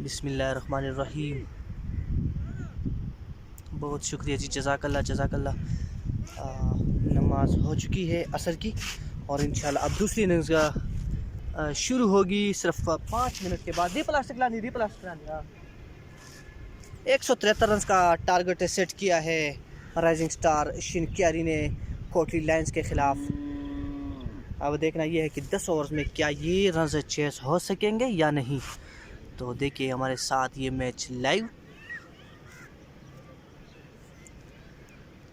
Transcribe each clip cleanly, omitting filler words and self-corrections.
बिस्मिल्लाहिर्रहमानिर्रहीम। बहुत शुक्रिया जी, जज़ाकल्लाह जज़ाकल्लाह। नमाज हो चुकी है असर की और इंशाल्लाह अब दूसरी इनिंग्स शुरू होगी सिर्फ 5 मिनट के बाद। दी प्लास्टिक लानी 173 रन का टारगेट सेट किया है राइजिंग स्टार शिनक्यारी ने कोटली लायंस के खिलाफ। अब देखना यह है कि 10 ओवर्स में क्या ये रन चेस हो सकेंगे या नहीं। तो देखिए हमारे साथ ये मैच लाइव।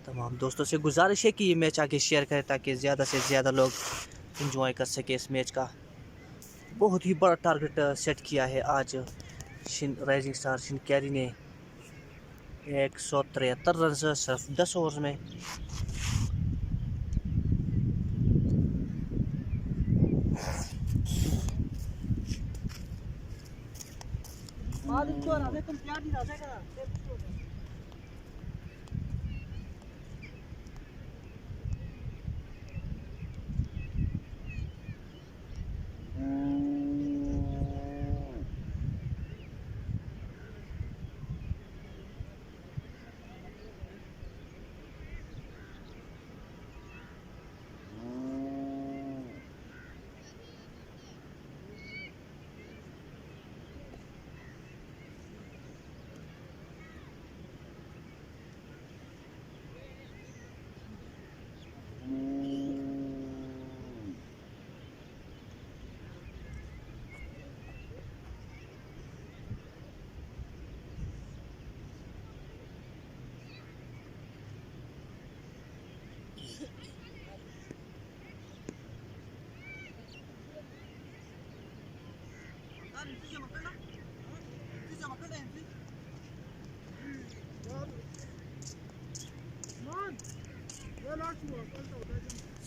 तमाम दोस्तों से गुजारिश है कि ये मैच आगे शेयर करें ताकि ज़्यादा से ज़्यादा लोग एंजॉय कर सके इस मैच का। बहुत ही बड़ा टारगेट सेट किया है आज राइजिंग स्टार शिनक्यारी ने। 173 रन सिर्फ 10 ओवर्स में।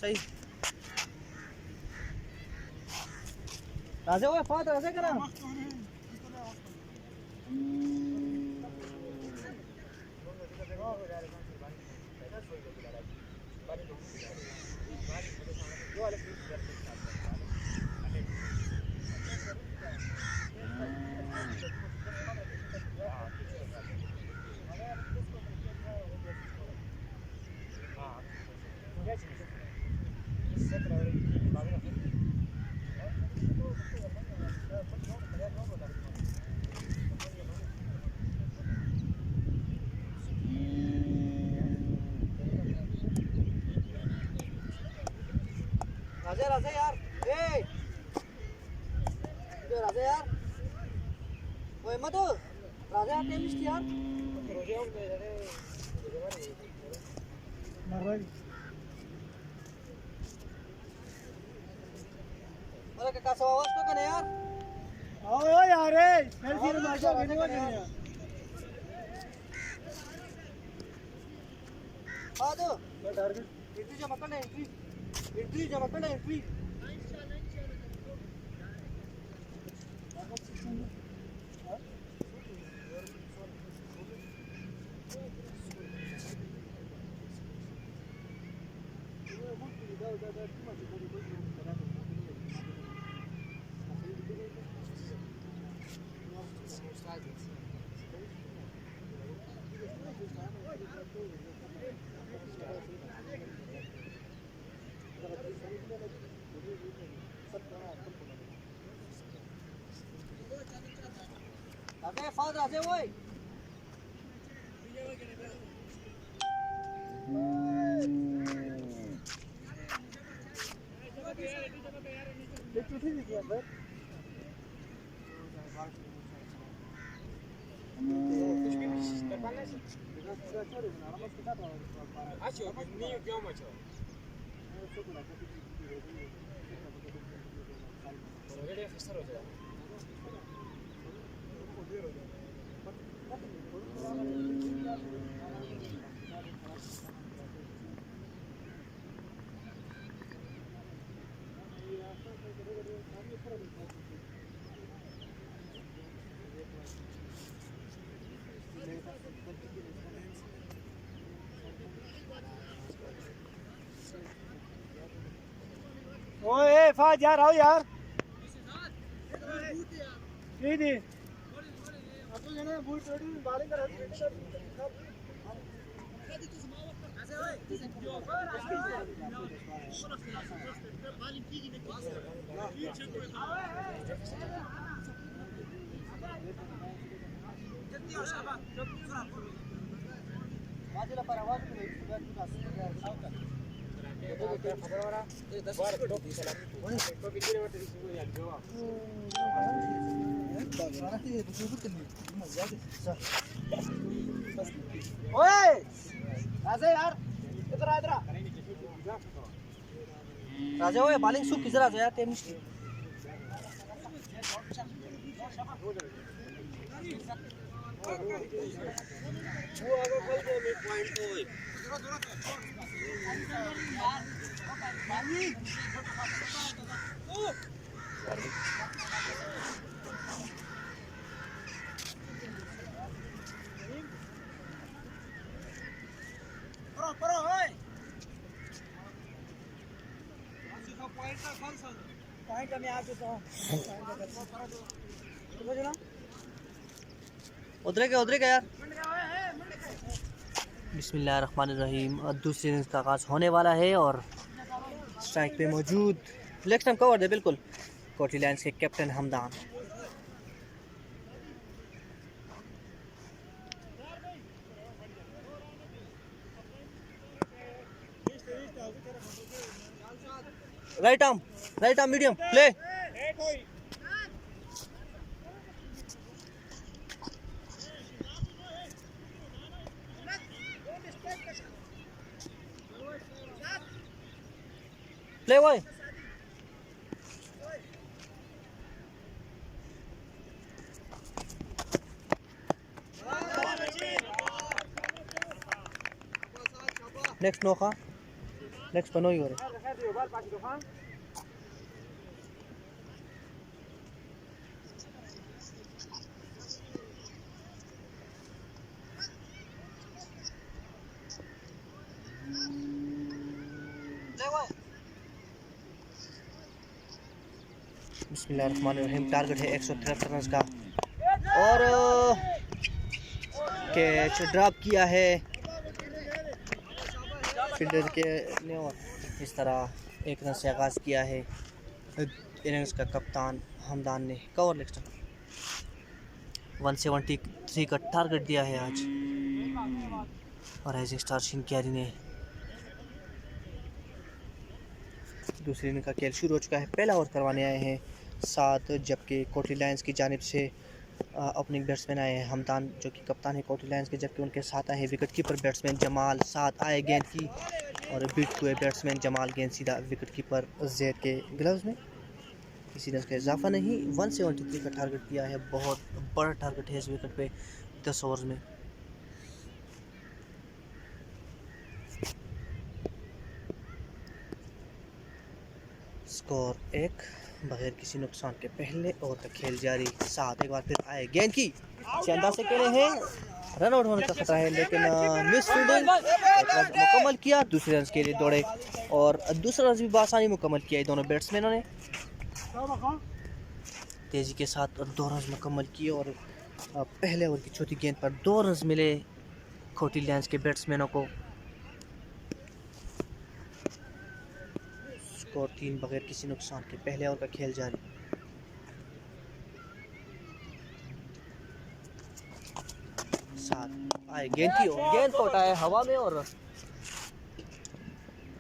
सही राजे ओए फात राजे करा राजे राजे यार ए राजे यार ओए मत राजे यार टेनिस यार अरे काका सो आवाज तो कने यार आओ यार ए मेरे सिर मार के नहीं यार आ दो टारगेट एंट्री जमा करना एंट्री जमा करना एंट्री अबे फाद राजे ओए ये चुठी दी क्या सर ओए फाज यार आओ यार नहीं अब तो जाना बूट छोड़ी बालिंग कर ओए राजा यार इधर आ इधर राजा ओए बालिंग सूख किधर आ जा यार टेनिस की वो आगे खोल दे मिड पॉइंट को पॉइंट में आ चुका हूं उधर क्या यार बिस्मिल्लाहिर्रहमानिर्रहीम। दूसरे इनिंग्स का आगाज़ होने वाला है और स्ट्राइक पे मौजूद लेग स्टंप कवर दे बिल्कुल कोटली लायंस के captain Hamdan. Right arm medium play play बॉय नेक्स्ट नोखा नेक्स्ट पनो ही हो रहा बिस्मिल्लाहिर्रहमानिर्रहीम। टारगेट है 173 रन का और कैच ड्रॉप किया है फील्डर के ने और इस तरह एक रन से आगाज़ किया है इनिंग्स का कप्तान हमदान ने। कवर लेग स्टंप 173 का टारगेट दिया है आज और राइजिंग स्टार शिनक्यारी ने। दूसरी इनिंग का खेल शुरू हो चुका है। पहला ओवर करवाने आए हैं 7 जबकि कोटली लायंस की जानिब से ओपनिंग बैट्समैन आए हैं हमदान जो कि कप्तान है कोटली लायंस के, जबकि उनके साथ आए हैं विकेट कीपर बैट्समैन जमाल। साथ आए गेंद की और बीट हुए बैट्समैन जमाल, गेंद सीधा विकेट कीपर जैद के ग्लव्स में। किसी ने इसका इजाफा नहीं। 173 का टारगेट दिया है, बहुत बड़ा टारगेट है इस विकेट पे 10 ओवर में। स्कोर 1 बगैर किसी नुकसान के पहले ओवर का खेल जारी। 7 एक बार फिर आए गेंद की चंदा से खेले हैं, रन आउट होने का खतरा है लेकिन मिस फील्डिंग मुकम्मल किया। दूसरे रन के लिए दौड़े और दूसरा रन भी बआसानी मुकम्मल किया दोनों बैट्समैनों ने। तेज़ी के साथ 2 रन मुकम्मल किए और पहले ओवर की चौथी गेंद पर 2 रन मिले कोटली लायंस के बैट्समैनों को। स्कोर 3 बगैर किसी नुकसान के पहले ओवर का खेल जारी। साथ आए गेंद की और गेंद को उठाया हवा में और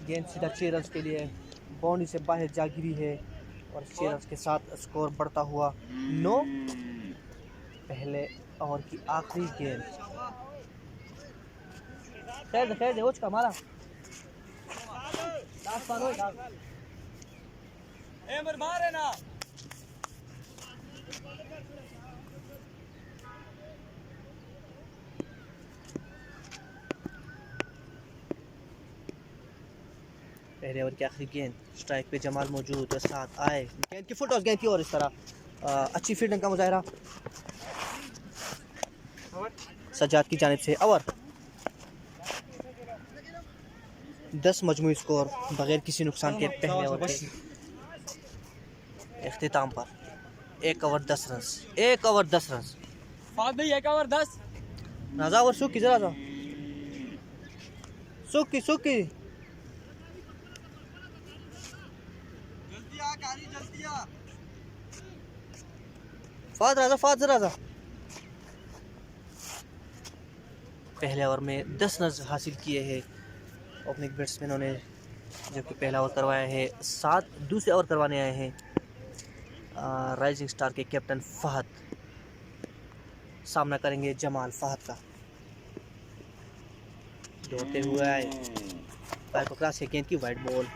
गेंद सीधा 6 रन के लिए बाउंड्री से बाहर जा गिरी है और 6 रन के साथ स्कोर बढ़ता हुआ 9। पहले ओवर की आखिरी गेंद खैर दे का मारा मारे ना पहले ओवर की आखिरी गेंद, स्ट्राइक पे जमाल मौजूद और साथ आए गेंद की फुट टॉस गेंद की और इस तरह अच्छी फील्डिंग का मुजाहरा सज्जाद की जानिब से। ओवर 10 मजमूई स्कोर बगैर किसी नुकसान के पहले ओवर के इख्तिताम पर 1 over 10 run. 1 over 10 run. 1 over 10 राजा ओवर सुख किधर राजा सुख की फाद राजा पहले ओवर में 10 रन हासिल किए हैं ओपनिंग बैट्समैनों ने, जबकि पहला ओवर करवाया है 7। दूसरे ओवर करवाने आए हैं राइजिंग स्टार के कैप्टन फहद। सामना करेंगे जमाल फहद का। दौड़ते हुए आए, पैर को क्रॉस गेंद की वाइड बॉल।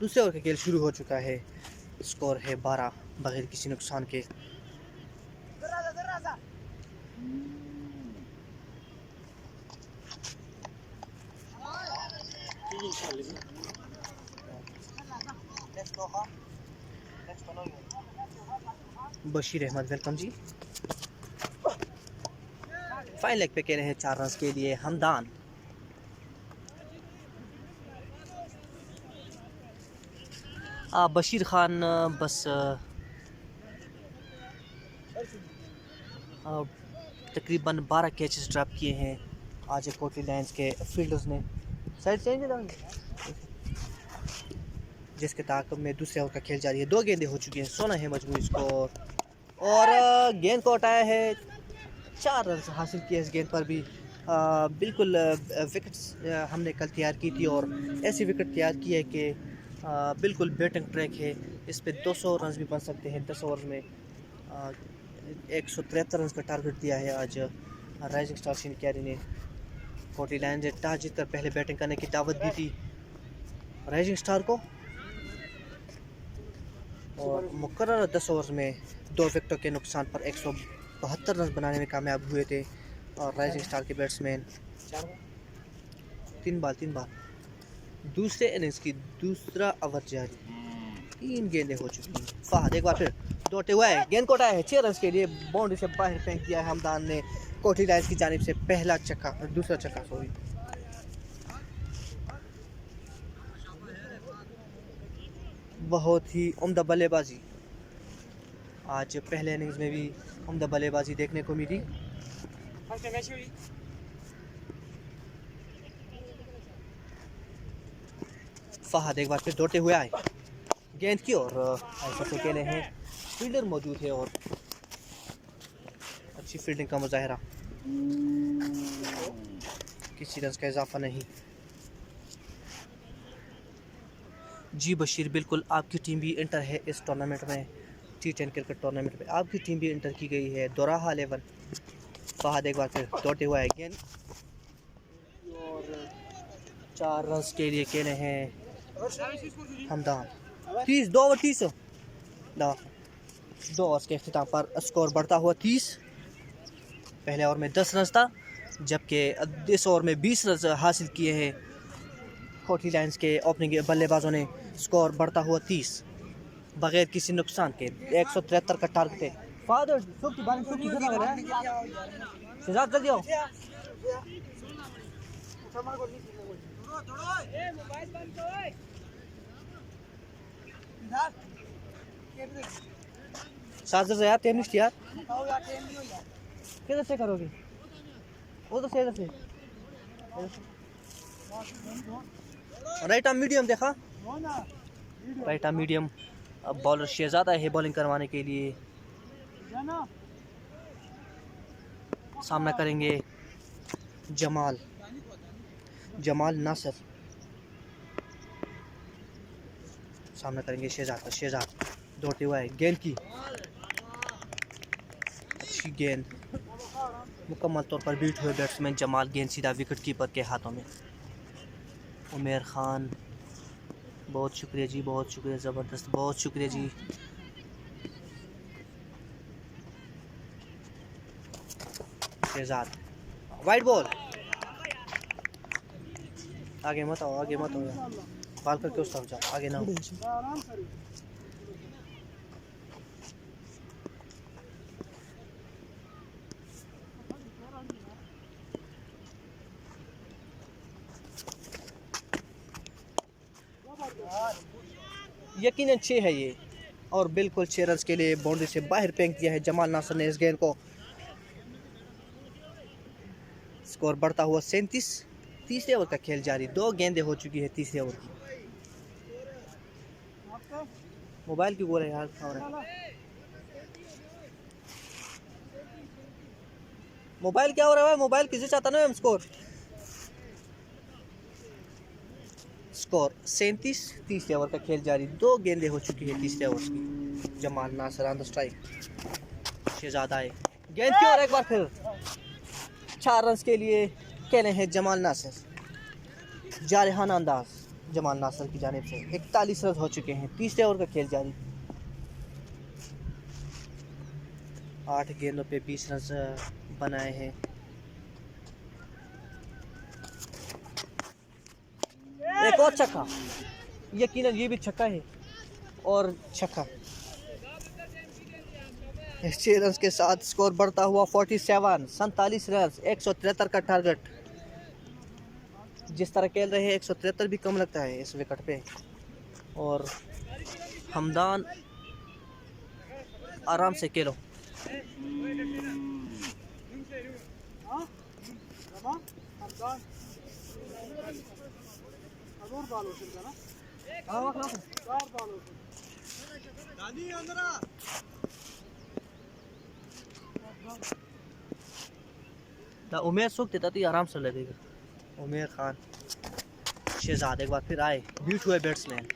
दूसरे ओवर का खेल शुरू हो चुका है। स्कोर है 12 बगैर किसी नुकसान के। बशीर अहमद वेलकम जी। फाइन लेग पे कह रहे हैं 4 रन के लिए हमदान। बशीर खान बस तकरीबन 12 कैचेस ड्रॉप किए हैं आज कोटली लायंस के फील्डर्स ने। साइड चेंज जिसके ताक़ब में दूसरे ओवर का खेल जारी है। 2 गेंदें हो चुकी हैं, 16 है मजमूई स्कोर और गेंद को हटाया है। 4 रन हासिल किए इस गेंद पर भी। बिल्कुल विकेट्स हमने कल तैयार की थी और ऐसी विकेट तैयार की है कि बिल्कुल बैटिंग ट्रैक है। इस पे 200 रन भी बन सकते हैं 10 ओवर में। 173 रन का टारगेट दिया है आज राइजिंग स्टार शिनक्यारी ने। कोटली लायंस ने टॉस जीतकर पहले बैटिंग करने की दावत दी थी राइजिंग स्टार को और मुकर्रर 10 ओवर में 2 विकेटों के नुकसान पर 172 रन बनाने में कामयाब हुए थे और राइजिंग स्टार के बैट्समैन 3 बाल दूसरे इनिंग्स की दूसरा ओवर जारी। 3 गेंदें हो चुकी हैं। फहद एक बार फिर दौड़ते हुए गेंद को उठाया है 6 रन के लिए। बाउंड्री से बाहर फेंक दिया है हमदान ने कोटली लायंस की जानिब से। दूसरा छक्का सॉरी। बहुत ही उम्दा बल्लेबाजी आज पहले इनिंग्स में भी उम्दा बल्लेबाजी देखने को मिली। फहद एक बार फिर दौड़ते हुए आए गेंद की और ऐसा से कहने हैं फील्डर मौजूद है और अच्छी फील्डिंग का मुजाहरा। किसी रन का इजाफा नहीं। जी बशीर बिल्कुल आपकी टीम भी इंटर है इस टूर्नामेंट में। T10 क्रिकेट टूर्नामेंट में आपकी टीम भी इंटर की गई है। दोराहा 11। फहद एक बार फिर दौड़ते हुए आए गेंद और 4 रन के लिए कहने हैं हमदान। 2 ओवर 30 2 ओवर के अख्तिताम पर स्कोर बढ़ता हुआ 30। पहले ओवर में 10 रन था, जबकि इस ओवर में 20 रन हासिल किए हैं कोटली लायंस के ओपनिंग बल्लेबाजों ने। स्कोर बढ़ता हुआ 30 बगैर किसी नुकसान के। 173 का टारगेट है। फादर सुख की बारिश जल्दी आओ। साजर से यार टाइम नहीं यार किधर से करोगे वो तो से राइट आर्म मीडियम देखा। Right arm medium. अब बॉलर शहजादा है बॉलिंग करवाने के लिए। सामना करेंगे जमाल नासिर। सामना करेंगे शहजाद। दौड़ते हुआ है, गेंद की अच्छी गेंद, मुकम्मल तौर पर बीट हुए बैट्समैन जमाल, गेंद सीधा विकेट कीपर के हाथों में। उमेर खान, बहुत शुक्रिया जी, बहुत शुक्रिया, ज़बरदस्त, बहुत शुक्रिया जी। शहजाद, वाइड बॉल, आगे मत आओ, आगे मत आओ यार, बाल करके उस तरफ जाओ, आगे ना हो। यकीनन 6 है ये, और बिल्कुल 6 रन के लिए बाउंड्री से बाहर फेंक दिया है जमाल नासिर ने इस गेंद को। स्कोर बढ़ता हुआ 37। तीसरे ओवर का खेल जारी, 2 गेंदें हो चुकी है तीसरे ओवर की। मोबाइल क्यों बोल रहे यार, मोबाइल क्या हो रहा है, मोबाइल किसे चाहता ना हम। स्कोर 37। तीसरे ओवर का खेल जारी, 2 गेंदें हो चुकी है तीसरे ओवर की। Jamal Nasir on the strike, Shahzad आए, गेंद की और एक बार फिर 4 रन के लिए कहने हैं जमाल नासिर। जारहाना अंदाज जमाल नासिर की जानिब से 41 रन हो चुके हैं, तीसरे ओवर का खेल जारी। 8 गेंदों पे 20 रन बनाए हैं। एक और छक्का, यकीनन ये भी छक्का है, और छक्का। 6 रन के साथ स्कोर बढ़ता हुआ 47 रन, 173 का टारगेट। जिस तरह खेल रहे हैं 173 भी कम लगता है इस विकेट पे। और हमदान आराम से खेलो। उमेर सूख देता तो आराम से लगेगा। उमेर खान, शहजाद एक बार फिर आए, बीट हुए बैट्समैन।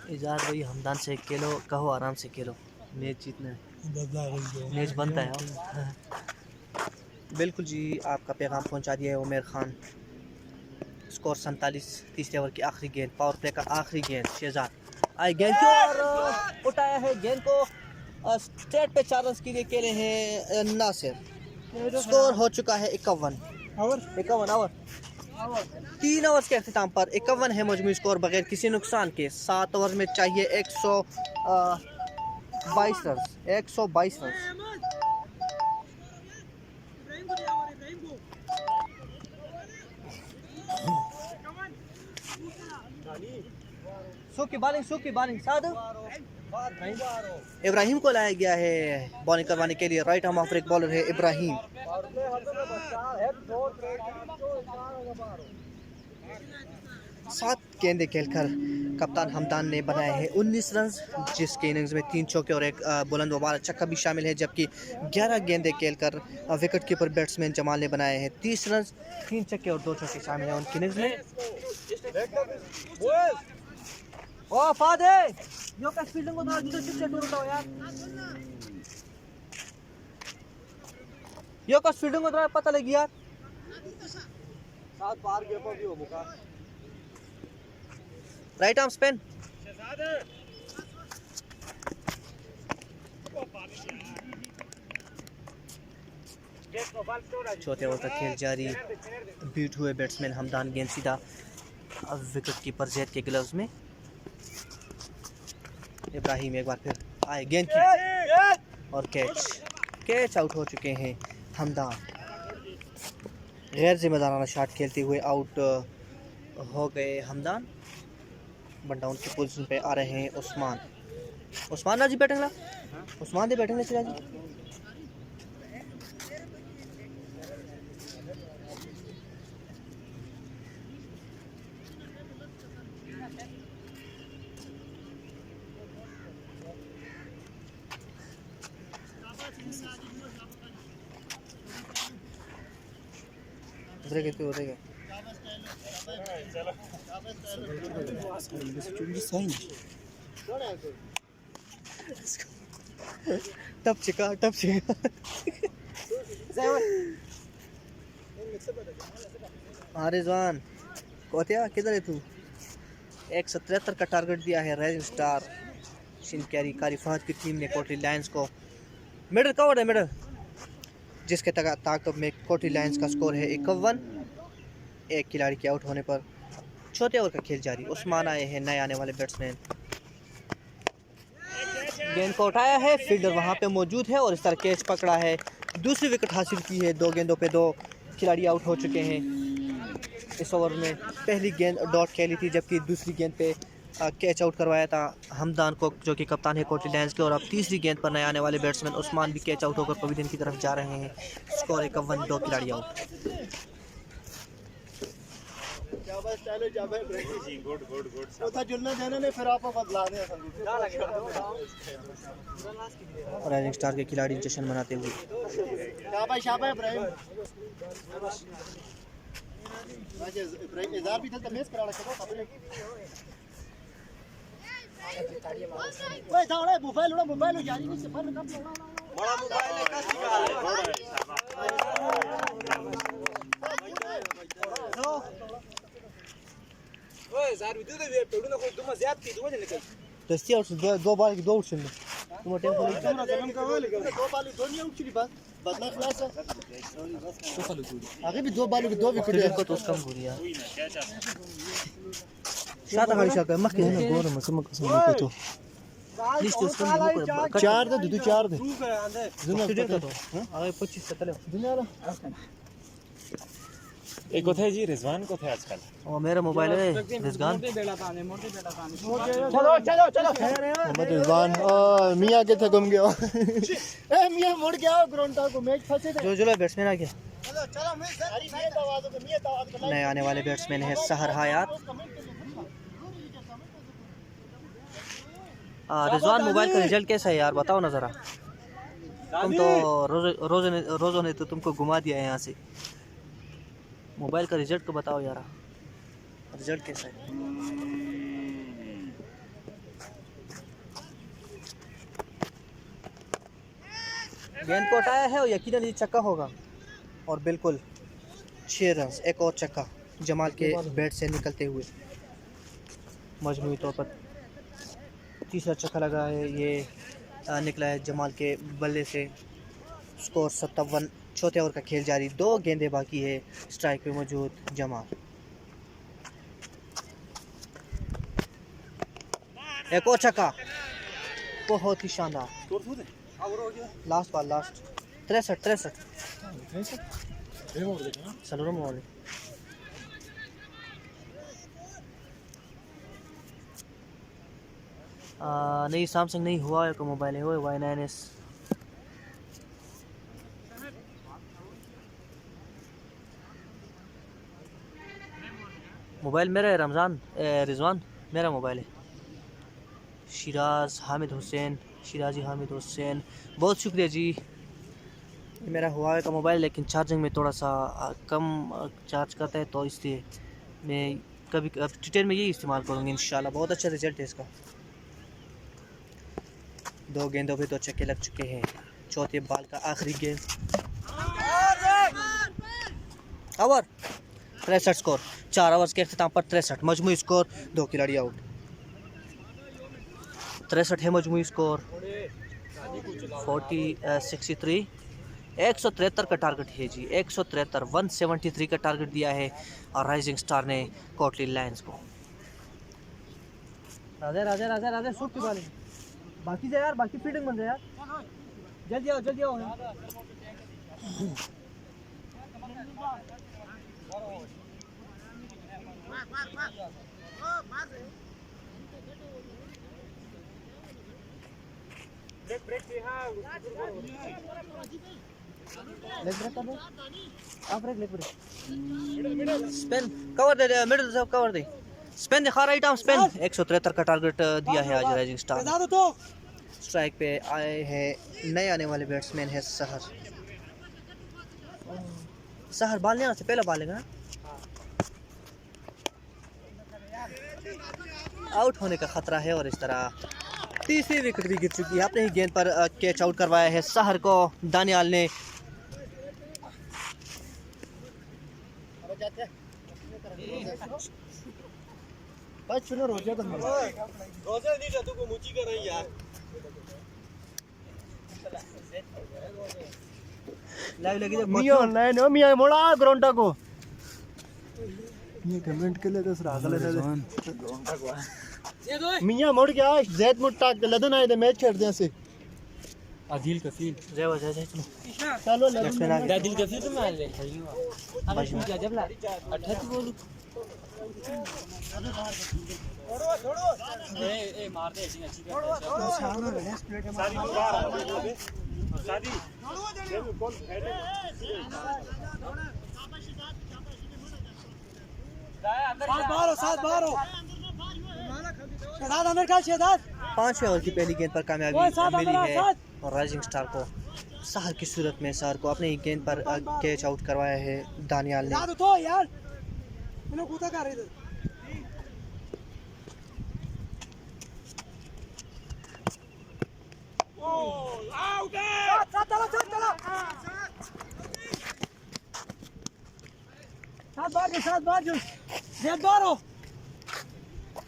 इजाज़ भाई हमदान से खेलो, कहो आराम से खेलो, मैच जीतना है, मैच बनता है। बिल्कुल जी, आपका पैगाम पहुंचा दिया है उमेर खान। स्कोर 47। तीसरे ओवर की आखिरी गेंद, पावर प्ले का आखिरी गेंद। शहजाद आए, गेंद को और उठाया है, गेंद को स्ट्रेट पे 4 रन के लिए खेले हैं नासिर। स्कोर हो चुका है 51 ओवर। 3 ओवर के अख्ताम पर 51 है मजमूई स्कोर बगैर किसी नुकसान के। 7 ओवर में चाहिए 122 रन, 122 रन। सूखी बॉलिंग साधु इब्राहिम को लाया गया है बॉलिंग करवाने के लिए। Right arm off break bowler है इब्राहिम। 7 गेंदें खेलकर कप्तान हमदान ने बनाए हैं 19 रन, जिसके इनिंग्स में 3 चौके और एक बुलंद व बाला छक्का भी शामिल है। जबकि 11 गेंदें खेलकर विकेट कीपर बैट्समैन जमाल ने बनाए हैं 30 रन, 3 छक्के और 2 चौके शामिल हैं उनकी इनिंग्स में। ओ फादे यो का फील्डिंग को थोड़ा लीडरशिप से दूर रहो यार, यो का फील्डिंग को थोड़ा पता लगी यार। साथ बाहर गए भी हो मुका राइट आर्म स्पिन। चौथे ओवर का खेल जारी, बीट हुए बैट्समैन हमदान, गेंद सीधा विकेट कीपर जैद के ग्लव्स में। इब्राहिम एक बार फिर आए, गेंद की और कैच आउट हो चुके हैं हमदान। गैर जिम्मेदाराना शॉट खेलते हुए आउट हो गए हमदान। वन डाउन की पोजीशन पे आ रहे हैं उस्मान राजी बैटिंग ला, उस्मान दे बैटिंग ले राजी। उधर गए। टप चिका हाँ रिजवान कोतिया किधर है तू 173 का टारगेट दिया है राइजिंग स्टार शिनक्यारी कारी फहद की टीम ने कोटली लायंस को। मिडल कवर है मिडल जिसके ताकब में कोटली लायंस का स्कोर है 51। एक खिलाड़ी के आउट होने पर छोटे ओवर का खेल जारी। उस्मान आए हैं नए आने वाले बैट्समैन। गेंद को उठाया है फील्डर वहां पे मौजूद है और इस तरह कैच पकड़ा है। दूसरी विकेट हासिल की है। 2 गेंदों पे 2 खिलाड़ी आउट हो चुके हैं। इस ओवर में पहली गेंद डॉट खेली थी जबकि दूसरी गेंद पे कैच आउट करवाया था हमदान को जो कि कप्तान है कोटली लायंस के। और अब तीसरी गेंद पर नए आने वाले बैट्समैन उस्मान भी कैच आउट होकर पवेलियन की तरफ जा रहे हैं। स्कोर 51, 2 खिलाड़ी आउट। राइजिंग स्टार के खिलाड़ी जश्न मनाते हुए दस्ती और 2 बाल की 2 उठ सुन तुम टेंशन बदला खलास आगे भी 2 बालों की 2 विकेट को तो कम हो रही है शायद हमारी शाका मक्के है गोर मसम कसम को तो लिस्ट उसको 4 दे दू 4 दे दुनिया तो आगे 25 चले दुनिया एक कोथे जी रिजवान कोथे आजकल और मेरा मोबाइल है रिजवान चलो मोहम्मद रिजवान मियां के थे घूम गया ए मियां मुड़ गया ग्राउंड को मैच फंसे थे जो बैट्समैन आ गया नए आने वाले बैट्समैन है सहर हयात। रिजवान मोबाइल का रिजल्ट कैसा है यार बताओ ना जरा। तुम तो रोज़ों ने तो तुमको घुमा दिया है यहाँ से। मोबाइल का रिजल्ट को बताओ यार रिजल्ट कैसा है। गेंद को हटाया है और यकीनन ये चक्का होगा और बिल्कुल 6 रन। एक और चक्का जमाल के बैट से निकलते हुए मजमूई तौर पर तीसरा चक्का लगा है। ये निकला है जमाल के बल्ले से। स्कोर 57। चौथे ओवर का खेल जारी। 2 गेंदें बाकी है। स्ट्राइक पे मौजूद जमाल। एक और छक्का बहुत ही शानदार। लास्ट बॉल लास्ट 63 चलो मोबाइल नहीं सैमसंग नहीं हुआ का मोबाइल है वो Y9s। मोबाइल मेरा है रमज़ान रिजवान मेरा मोबाइल है। शिराजी हामिद हुसैन बहुत शुक्रिया जी। मेरा हुआ का मोबाइल लेकिन चार्जिंग में थोड़ा सा कम चार्ज करता है तो इसलिए मैं कभी ट्विटर में यही इस्तेमाल करूँगी इंशाल्लाह। बहुत अच्छा रिजल्ट है इसका। 2 गेंदों पे 2 छक्के लग चुके हैं। चौथे बॉल का आखिरी गेंद ओवर 63 स्कोर। 4 ओवर्स के अख्ताम पर 63 मजमूई स्कोर। 2 खिलाड़ी आउट। 63 है मजमूई स्कोर। 63 173 का टारगेट है जी। 173 173 का टारगेट दिया है और राइजिंग स्टार ने कोटली लायंस को। राजा सूट की बाल बाकी जा यार बाकी फील्डिंग बन जाए यार जल्दी आओ स्पिन कवर दे मिडिल से कवर दे स्पिन दिखा राइट आर्म स्पिन। 173 का टारगेट दिया है आज राइजिंग स्टार। स्ट्राइक पे आए हैं नए आने वाले बैट्समैन है सहर। बॉल लेना से पहले बॉल लेगा आउट होने का खतरा है और इस तरह तीसरी विकेट भी गिर चुकी है। अपने ही गेंद पर कैच आउट करवाया है सहर को दानियाल ने। मियाँ मोड़ा ग्राउंड को ये कमेंट के लिए तो मियाँ मोड़ गया जैद मुट्टा लदन आए थे मैच छेड़ दे से आदिल कफील चलो आदिल कफील तो मार ले अब इसमें क्या जब ला 38 बोलू ए मार दे ऐसी अच्छी पांचवें ओवर की पहली गेंद पर कामयाबी मिली है और राइजिंग स्टार को सहर की सूरत में सहर को अपने ही गेंद पर कैच आउट करवाया है दानियाल ने।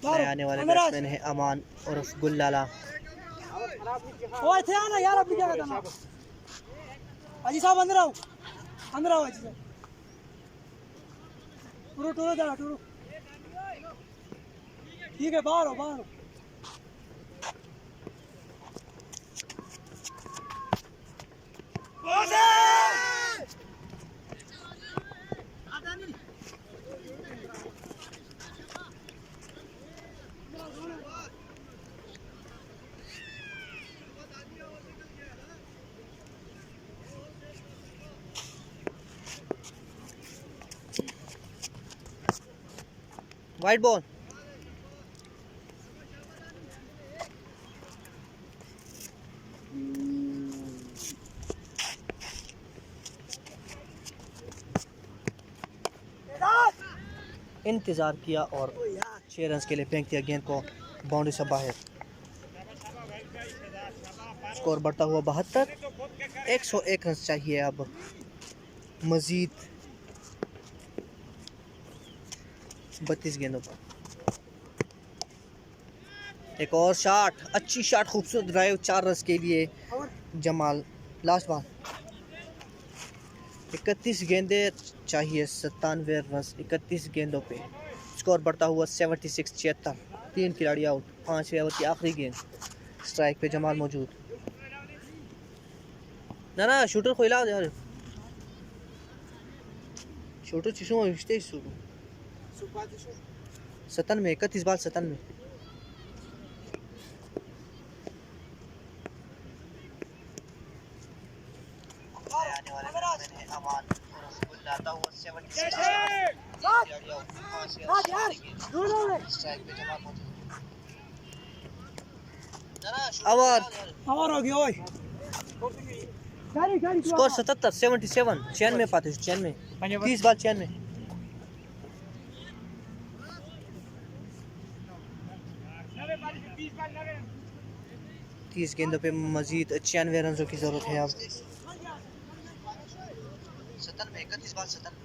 नए आने वाले बैट्समैन है अमान और गुल्लाला। अजी साहब अंदर आओ अजी साहब टूरो जरा टूरो ठीक है बाहर हो वाइड बॉल इंतजार किया और 6 रन के लिए फेंक दिया गेंद को बाउंड्री से बाहर। स्कोर बढ़ता हुआ 72। 101 रन चाहिए अब मजीद 32 गेंदों पर। एक और शॉट, अच्छी शॉट, खूबसूरत ड्राइव 4 रन के लिए जमाल। लास्ट बॉल 31 गेंदें चाहिए 97 रन 31 गेंदों पे। स्कोर बढ़ता हुआ 76। 76। 3 खिलाड़ी आउट। 5वें ओवर की आखिरी गेंद, स्ट्राइक पे जमाल मौजूद। ना शूटर को हिला यार, शूटर चिशू रिश्ते शुरू 97 31 बाल 97। आने वाले बैट्समैन है अमान और गुल्लाला हुआ 76। स्ट्राइक पे जमाल मौजूद। ओवर हो गया ओए स्कोर 77। 77 96 पाते 96 30 बाल 96। 30 गेंदों पे मजीद 96 रनों की जरूरत है अब। 97 31 बाल 97।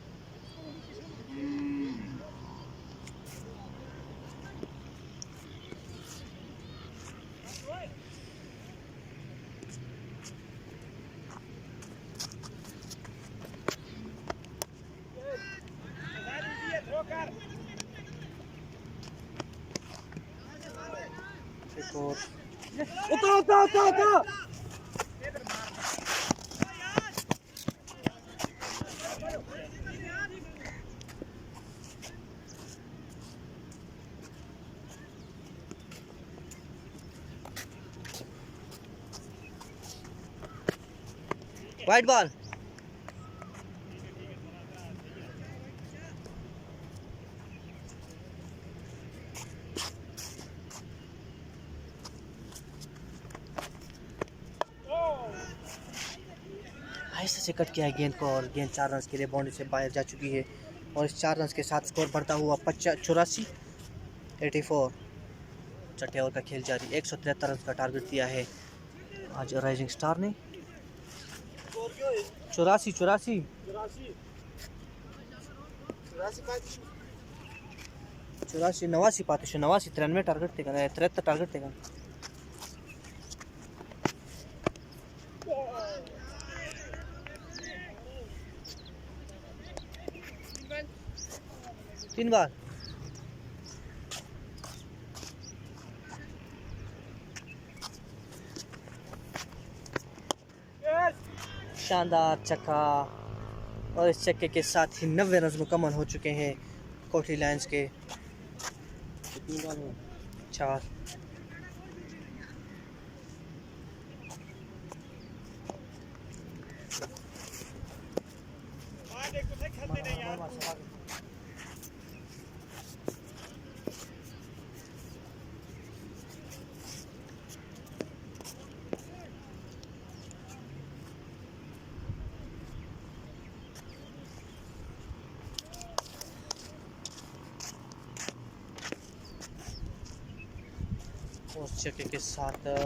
उतरो वाइड बॉल आहिस्ते से कट किया है गेंद को और गेंद 4 रन के लिए बाउंड्री से बाहर जा चुकी है और इस 4 रन के साथ स्कोर बढ़ता हुआ 84। छठे ओवर का खेल जारी। 173 रन का टारगेट दिया है आज राइजिंग स्टार ने। 84 89 पाते 93 टारगेट थे 73 टारगेट थे। 3 बार शानदार छक्का और इस छक्के के साथ ही 90 रन मुकम्मल हो चुके हैं कोटली लायंस के। 4 उस छक्के के साथ एक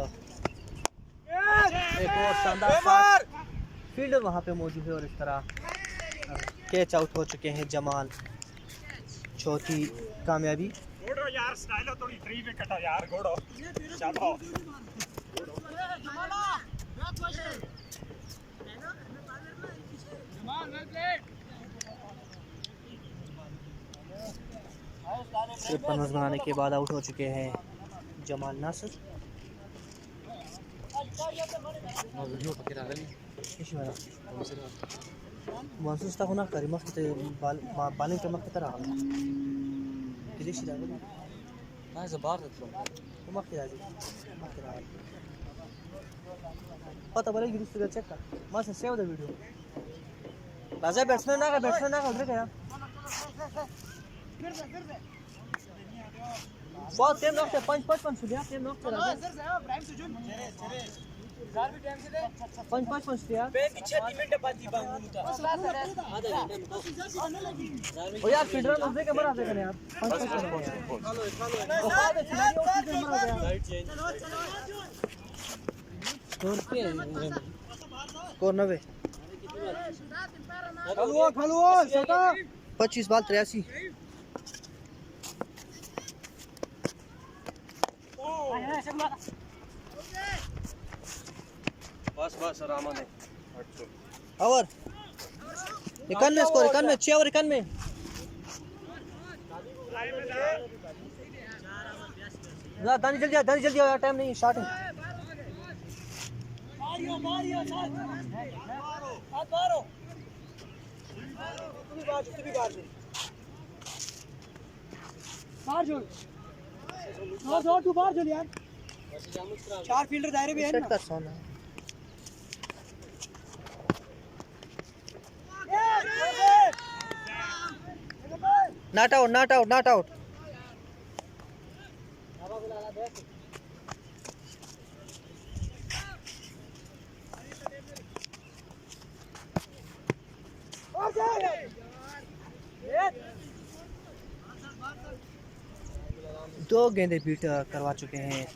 और शानदार शॉट। फील्डर वहां पे मौजूद है और इस तरह कैच आउट हो चुके हैं जमाल। चौथी कामयाबी। तिरपन रन बनाने के बाद आउट हो चुके हैं जमाल नासिर। मानसून स्टाफ होना करी मस्त बालिंग पे मस्त तरह किसी सी जाएगा ना ज़बार तो मस्त जाएगी पता बोलेगी दूसरे चेक कर मस्त save the video Raja batsman ना उधर गया बहुत टाइम लगता है 5-5 सुनिया टाइम लगता है पाँच सुनिया ओ यार फील्डर लग के मरा देगा यार 5 स्कोर 90 25 बॉल 83। बस आराम है। Over 91 score 91 6 over 91। दानी जल्दी आओ टाइम नहीं शॉट है। तू बाहर चल यार 4 फील्डर दायरे में है ना सोना नॉट आउट दो गेंदे बीट करवा चुके हैं।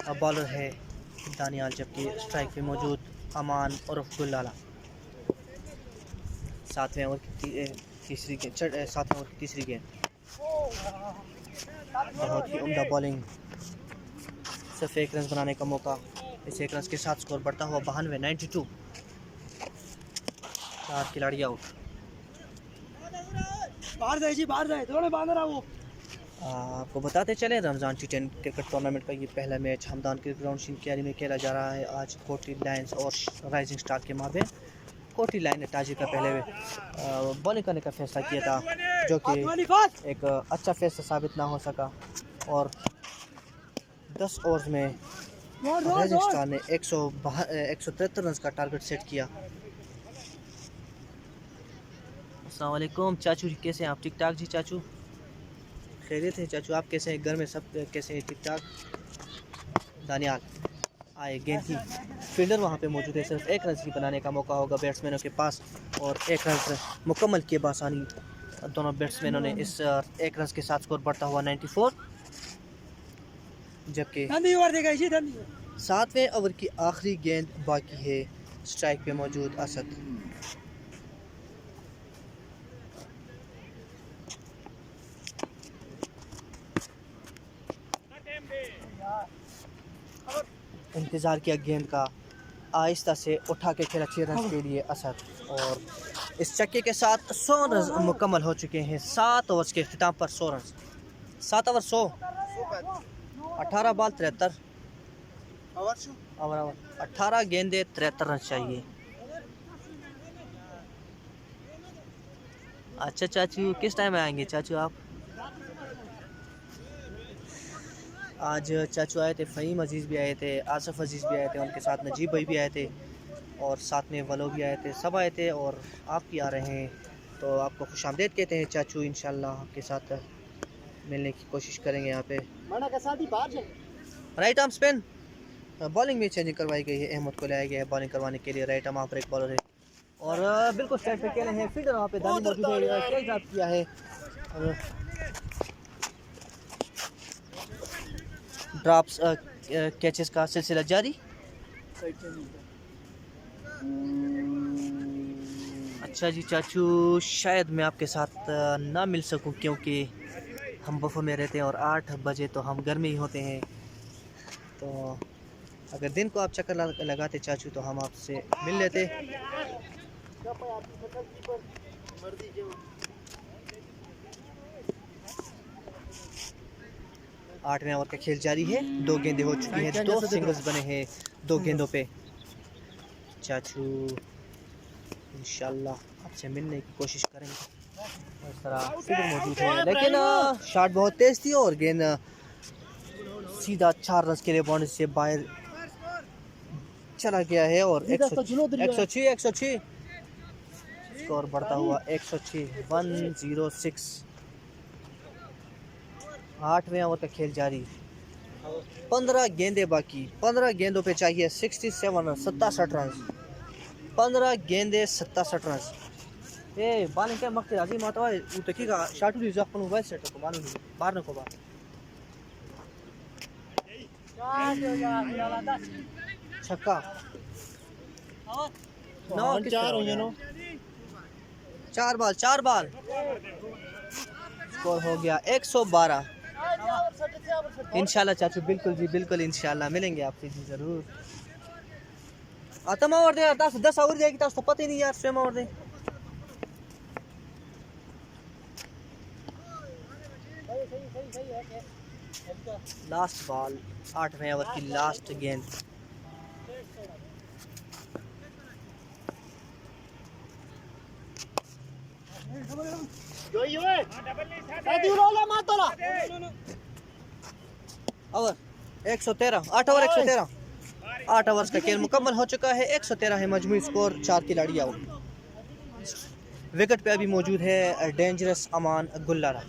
अब बॉलर है दानियाल जबकि स्ट्राइक पे मौजूद अमान और अब्दुल्ला। 7वें ओवर की तीसरी गेंद बहुत ही उम्दा बॉलिंग। सिर्फ 1 रन बनाने का मौका। इस 1 रन के साथ स्कोर बढ़ता हुआ 92 4 खिलाड़ी आउट। बाहर जाए थोड़ा बांध रहा वो। आपको बताते चले रमज़ान T10 क्रिकेट टूर्नामेंट का ये पहला मैच हमदान क्रिकेट ग्राउंड शिनक्यारी में खेला जा रहा है। आज कोटली लायंस और राइजिंग स्टार के माबेन कोटली लायन ने ताजी का पहले बॉलिंग करने का फैसला किया था जो कि एक अच्छा फैसला साबित ना हो सका और 10 ओवर में राइजिंग स्टार ने 173 रन का टारगेट सेट किया। अस्सलाम वालेकुम चाचू जी, कैसे हैं आप? ठीक ठाक जी चाचू, खैरियत है चाचू? आप कैसे हैं? घर में सब कैसे हैं? ठीक ठाक। दानियाल आए गेंद की, फील्डर वहां पे मौजूद है। सिर्फ 1 रन की बनाने का मौका होगा बैट्समैनों के पास और 1 रन मुकम्मल किए बासानी दोनों बैट्समैनों ने। इस 1 रन के साथ स्कोर बढ़ता हुआ 94। जबकि ठंडी ओवर देगा इसी ठंडी 7वें ओवर की आखिरी गेंद बाकी है। स्ट्राइक पे मौजूद असद। इंतज़ार किया गेंद का, आहिस्ता से उठा के खेला 6 रन के लिए असद। और इस चक्के के साथ 100 रन मुकम्मल हो चुके हैं। 7 ओवर्स के अख्ताम पर 100 रन। 7 ओवर 100, 18 बॉल 73 ओवर 18 गेंदे 73 रन चाहिए। अच्छा चाचू, किस टाइम आएंगे चाचू आप? आज चाचू आए थे, फ़हीम अजीज़ भी आए थे, आसफ़ अजीज़ भी आए थे, उनके साथ नजीब भाई भी आए थे और साथ में वलो भी आए थे, सब आए थे और आप भी आ रहे हैं। तो आपको खुशामदीद कहते हैं चाचू। इंशाल्लाह आपके साथ मिलने की कोशिश करेंगे यहाँ पे। राइट आर्म स्पिन, बॉलिंग में चेंजिंग करवाई गई है। अहमद को लाया गया है बॉलिंग करवाने के लिए। Right arm off break bowler है और बिल्कुल स्ट्राइक पे खेले हैं। फील्डर वहाँ पे दानी मौजूद है, कैच ड्रॉप किया है और ड्रॉप्स कैचेस का सिलसिला जारी। अच्छा जी चाचू, शायद मैं आपके साथ ना मिल सकूं क्योंकि हम बफो में रहते हैं और 8 बजे तो हम घर में ही होते हैं। तो अगर दिन को आप चक्कर लगाते चाचू तो हम आपसे मिल लेते। आठवें ओवर का खेल जारी है। 2 गेंदें हो चुकी हैं, 2 सिंगल्स बने हैं 2 गेंदों पे। चाचू इंशाल्लाह आपसे मिलने की कोशिश करेंगे। इस तरह फील्डर मौजूद है लेकिन शॉट बहुत तेज थी और गेंद सीधा 4 रन के लिए बाउंड्री से बाहर चला गया है। और 106 स्कोर बढ़ता हुआ 106 106। 8वें ओवर का खेल जारी। 15 गेंदें बाकी, 15 गेंदों पे चाहिए 67 रन, 67 रन। 15 गेंदे 67 रन। ए बालिंग के मक्ते राजी माता है उ तकी का शॉट भी जख पनु वाइस सेट को मालूम नहीं बाहर न को बात छक्का 9 4 हो नो 4 बॉल स्कोर हो गया 112। इंशाल्लाह चाचू, बिल्कुल जी बिल्कुल, इंशाल्लाह मिलेंगे आपसे जी ज़रूर। आतम और दे 10 और देगी तो पता ही नहीं यार, स्वयं और दे। लास्ट बॉल, 8वें ओवर की लास्ट गेंद। Over 113, 8 over 113। 8 ओवर्स का खेल मुकम्मल हो चुका है। 113 है मजमूई स्कोर, 4 खिलाड़ी आउट। विकेट पे अभी मौजूद है डेंजरस अमान गुल्लारा।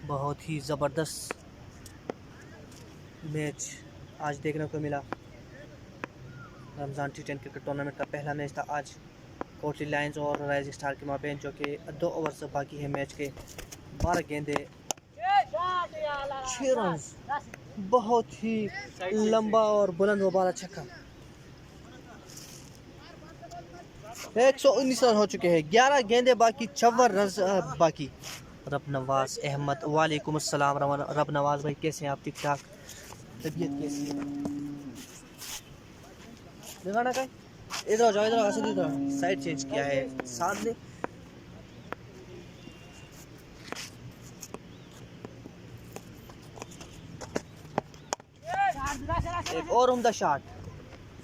बहुत ही ज़बरदस्त मैच आज देखने को मिला। रमज़ान T10 क्रिकेट टूर्नामेंट का पहला मैच था आज कोटली लायंस और राइजिंग स्टार के माबेन, जो कि 2 ओवर से बाकी है मैच के। 12 गेंदे 6 रन, बहुत ही लंबा और बुलंद वाला छक्का। 119 रन हो चुके हैं, 11 गेंदे बाकी, 56 रन बाकी। रब नवाज अहमद, वालेकुम अस्सलाम। रब नवाज भाई कैसे हैं आप? ठीक ठाक? तबीयत कैसी है? दिखाना का इधर जाओ, इधर ऐसे इधर साइड चेंज किया है साथ में। एक और उम्दा शॉट,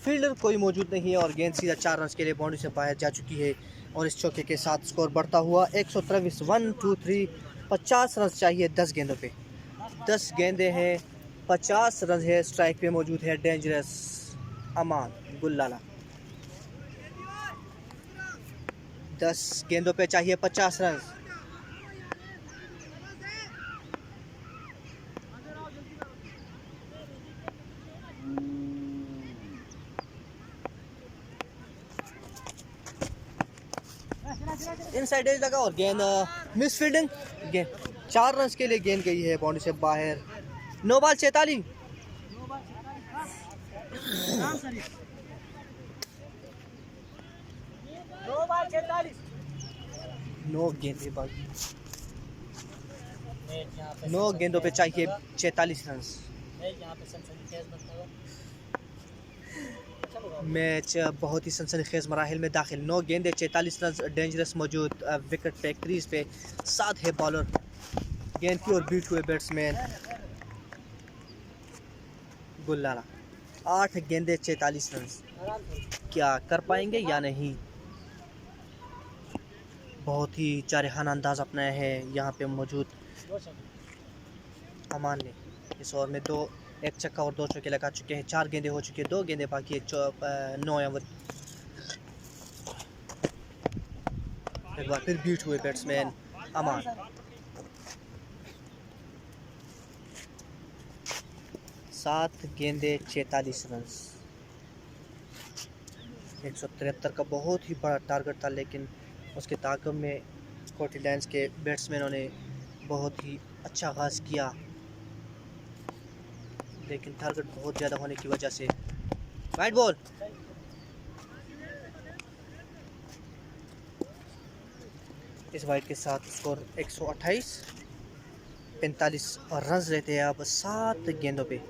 फील्डर कोई मौजूद नहीं है और गेंद सीधा 4 रन के लिए बाउंड्री से बाहर जा चुकी है। और इस चौके के साथ स्कोर बढ़ता हुआ 123 1 2 3। 50 रन चाहिए 10 गेंदों पे। 10 गेंदे हैं, 50 रन है। स्ट्राइक पे मौजूद है डेंजरस अमान गुल्लाला। 10 गेंदों पे चाहिए 50 रन। इनसाइड एज लगा और गेंद मिस फील्डिंग, गेंद 4 रन के लिए गेंद गई है बाउंड्री से बाहर। 9 बॉल 46। दो बार 46। 9 गेंदें बाकी, 9 गेंदों पे चाहिए 46 रन। मैच बहुत ही सनसनीखेज मराहिल में दाखिल। 9 गेंदे 46 रन, डेंजरस मौजूद विकेट पे, क्रीज पे 7 है बॉलर। गेंद की और बीट हुए बैट्समैन गुल्लारा। 8 गेंदे 46 रन, क्या कर पाएंगे या नहीं? बहुत ही जारहाना अंदाज अपनाया है यहाँ पे मौजूद अमान ने। इस ओवर में 1 छक्का और 2 चौके लगा चुके हैं। 4 गेंदे हो चुके हैं, 2 गेंदे बाकी है। 9 ओवर। एक बार फिर बीट हुए बैट्समैन अमान। 7 गेंदे 46 रन। 173 का बहुत ही बड़ा टारगेट था, लेकिन उसके ताक़ब में कोटली लायंस के बैट्समैनों ने बहुत ही अच्छा आगाज़ किया, लेकिन टारगेट बहुत ज़्यादा होने की वजह से वाइड बॉल। इस वाइड के साथ स्कोर 128। 45 रन रहते हैं अब 7 गेंदों पे।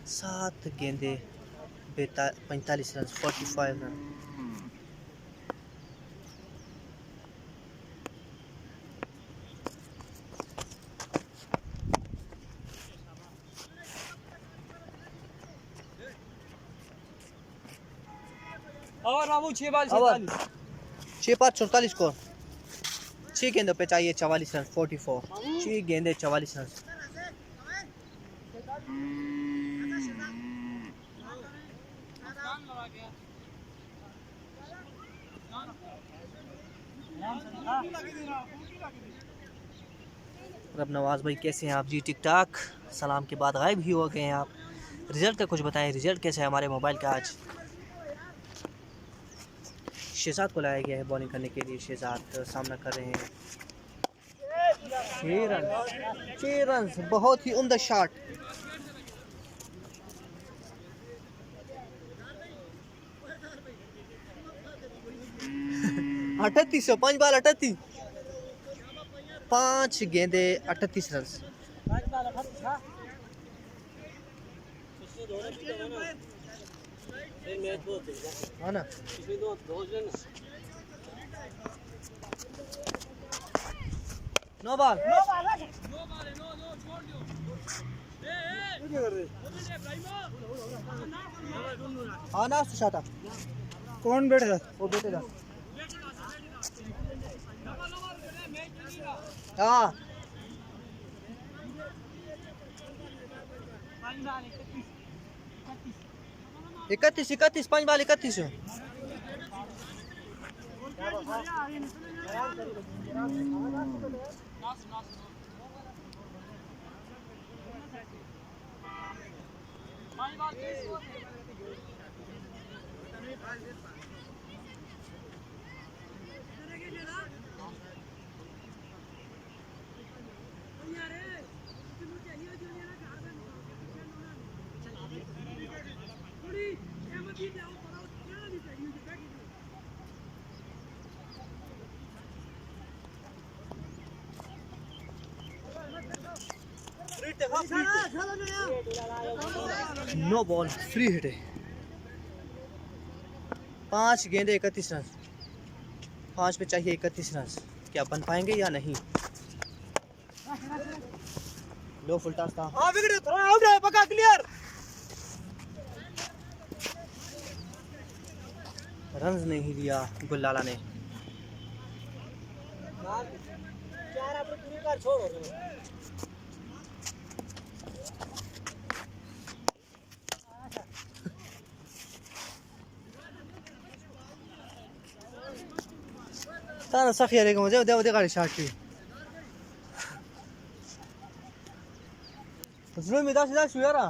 7 गेंदे 45 रन, 45 रन। और बाबू 6 बॉल और 46। 6 5 44 स्कोर। 6 गेंदों पे चाहिए 44 रन, 44। 6 गेंदे 44 रन। रब नवाज भाई कैसे हैं आप जी? टिक टाक। सलाम के बाद गायब ही हो गए हैं आप। रिजल्ट का कुछ बताएं, रिजल्ट कैसे है हमारे मोबाइल का आज? शहजाद को लाया गया है बॉलिंग करने के लिए। शहजाद सामना कर रहे हैं। 6 रन, 6 रन, बहुत ही उम्दा शॉट। अठतीस 5 बॉल 38, 5 गेंदे 38 रन। हाँ ना, 9 बॉल। हाँ ना सुशाता, कौन बैठे? वो बेटे था। हाँ 31, 5 ball 31। No ball, free hit है। 5 गेंदे 31 रन। 5 पे चाहिए 31 रन, क्या बन पाएंगे या नहीं? लो फुल टॉस था। हाँ विकेट आउट है, पक्का क्लियर। रन नहीं दिया गुल्लाला ने। चार आप पूरी कार छोड़ो। ताना सखी अरे को दे दे गाड़ी शॉट की। उसने मिदा सीधा शुयारा।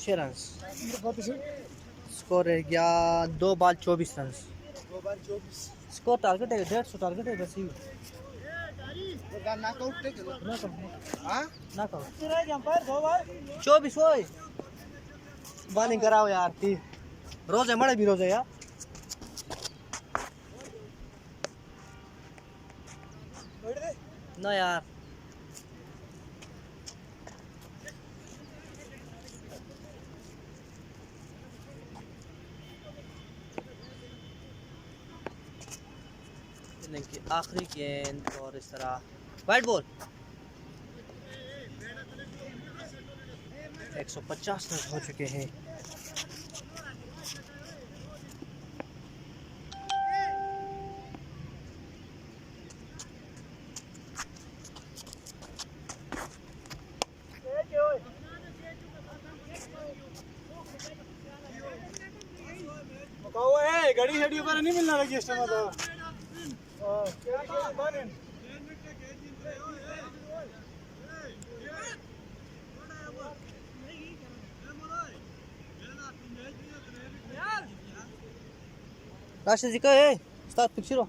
6 रन। स्कोर रह गया 2 बॉल 24 रन। स्कोर टारगेट है 150 टारगेट है बस ही जंपर 2 बार 24 ओए बॉलिंग कराओ यार ती रोज है मड़े भी रोज है यार ना यार की आखिरी गेंद और इस तरह वाइड बॉल 150 रन हो चुके हैं। घड़ी शड़ी पर नहीं मिलना लगी इस टाइम तो राशिद जी का है स्टार्ट पिक्चर ऑफ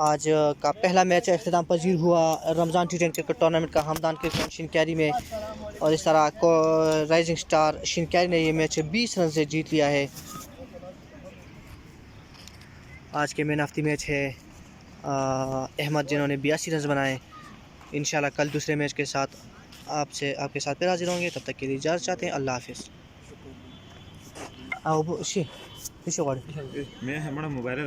आज का पहला मैच अख्ताम पजीर हुआ रमज़ान T20 क्रिकेट टूर्नामेंट का हमदान क्रिकेट शिनक्यारी में और इस तरह को राइजिंग स्टार शिनक्यारी ने ये मैच 20 रन से जीत लिया है। आज के मैन ऑफ द मैच है अहमद जिन्होंने 82 रन बनाए। इंशाल्लाह कल दूसरे मैच के साथ आपके साथ फिर हाजिर होंगे। तब तक के लिए इजाज़त चाहते हैं। अल्लाह हाफिज़। मैं हमारा मोबाइल